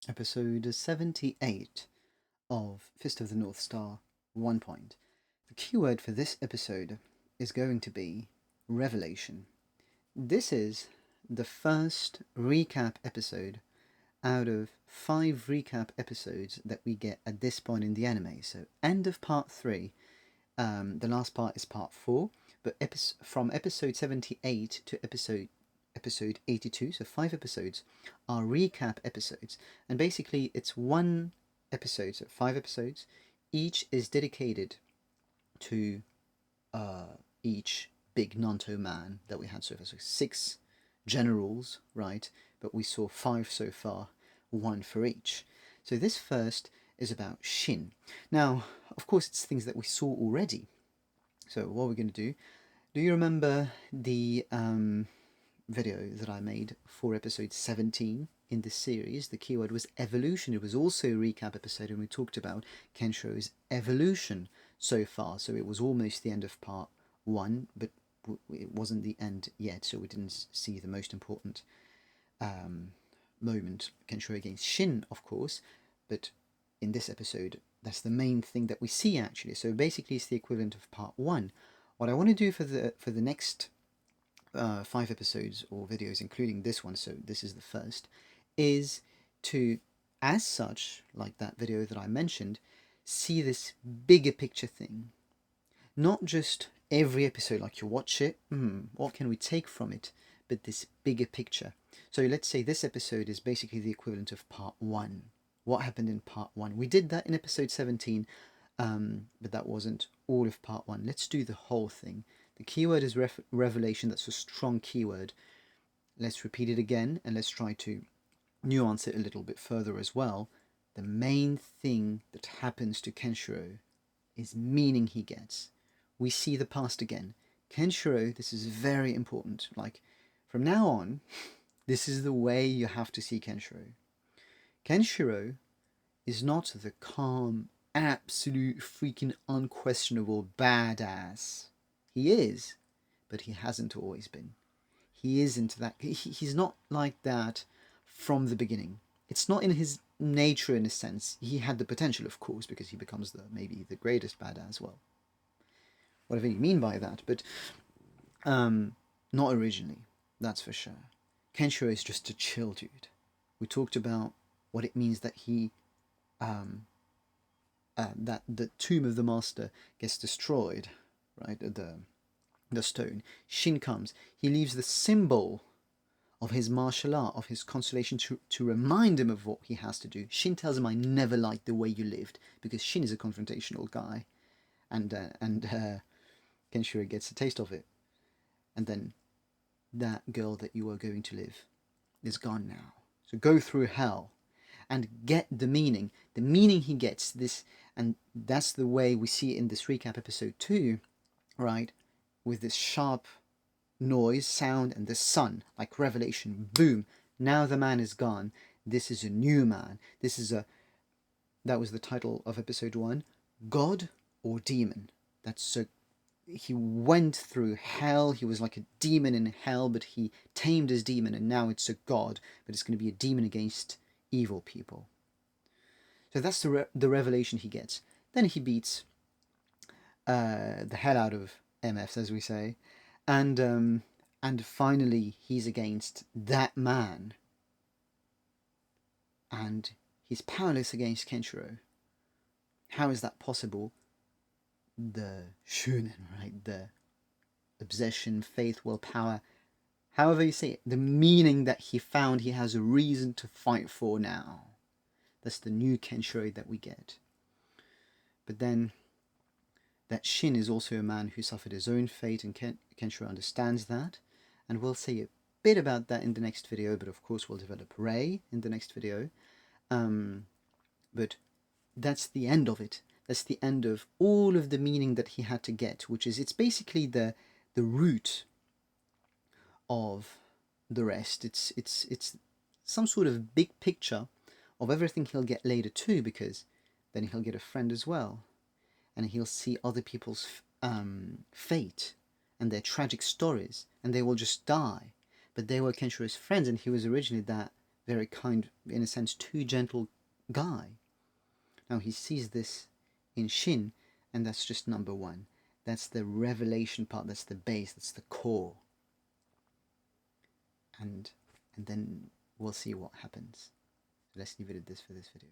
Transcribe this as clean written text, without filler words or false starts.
episode 78 of Fist of the North Star 1 point. The keyword for this episode is going to be revelation. This is the first recap episode out of 5 recap episodes that we get at this point in the anime. So, end of part 3. The last part is part 4, but from episode 78 to episode 82, so 5 episodes, are recap episodes. And basically, it's one episode, so 5 episodes. Each is dedicated to each big Nanto man that we had so far. So 6 generals, right? But we saw 5 so far, 1 for each. So this first is about Shin. Now, of course, it's things that we saw already. So what we're going to do you remember the video that I made for episode 17 in this series? The keyword was evolution. It was also a recap episode, and we talked about Kenshiro's evolution so far. So it was almost the end of part 1, but it wasn't the end yet, so we didn't see the most important moment, Kenshiro against Shin, of course, but in this episode, that's the main thing that we see, actually. So basically, it's the equivalent of part 1. What I want to do for the next 5 episodes or videos, including this one, so this is the first, is to, as such, like that video that I mentioned, see this bigger picture thing. Not just every episode, like you watch it, what can we take from it, but this bigger picture. So let's say this episode is basically the equivalent of part 1. What happened in part 1? We did that in episode 17, but that wasn't all of part 1. Let's do the whole thing. The keyword is revelation. That's a strong keyword. Let's repeat it again, and let's try to nuance it a little bit further as well. The main thing that happens to Kenshiro is meaning he gets. We see the past again. Kenshiro, this is very important. Like, from now on, this is the way you have to see Kenshiro. Kenshiro is not the calm, absolute, freaking unquestionable badass. He is, but he hasn't always been. He isn't that. He's not like that from the beginning. It's not in his nature, in a sense. He had the potential, of course, because he becomes maybe the greatest badass. Well, whatever you mean by that, but not originally. That's for sure. Kenshiro is just a chill dude. We talked about what it means that that the tomb of the master gets destroyed, right? The stone. Shin comes. He leaves the symbol of his martial art, of his constellation, to remind him of what he has to do. Shin tells him, "I never liked the way you lived," because Shin is a confrontational guy, and Kenshiro gets a taste of it, and then that girl that you are going to live is gone now. So go through hell and get the meaning. The meaning he gets, this, and that's the way we see it in this recap episode 2, right? With this sharp noise, sound, and the sun, like revelation, boom. Now the man is gone. This is a new man. That was the title of episode 1, God or Demon. He went through hell. He was like a demon in hell, but he tamed his demon, and now it's a god, but it's going to be a demon against evil people. So that's the revelation he gets. Then he beats the hell out of MFs, as we say, and finally he's against that man, and he's powerless against Kenshiro. How is that possible? The shunen, right? The obsession, faith, willpower, however you say it, the meaning that he found he has a reason to fight for now. That's the new Kenshiro that we get. But then, that Shin is also a man who suffered his own fate, and Kenshiro understands that. And we'll say a bit about that in the next video, but of course we'll develop Rei in the next video. But that's the end of it. That's the end of all of the meaning that he had to get, which is, it's basically the root of the rest. It's some sort of big picture of everything he'll get later too, because then he'll get a friend as well, and he'll see other people's fate and their tragic stories, and they will just die. But they were Kenshiro's friends, and he was originally that very kind, in a sense, too gentle guy. Now he sees this in Shin, and that's just number one. That's the revelation part, that's the base, that's the core. And then we'll see what happens. So let's leave it at this for this video.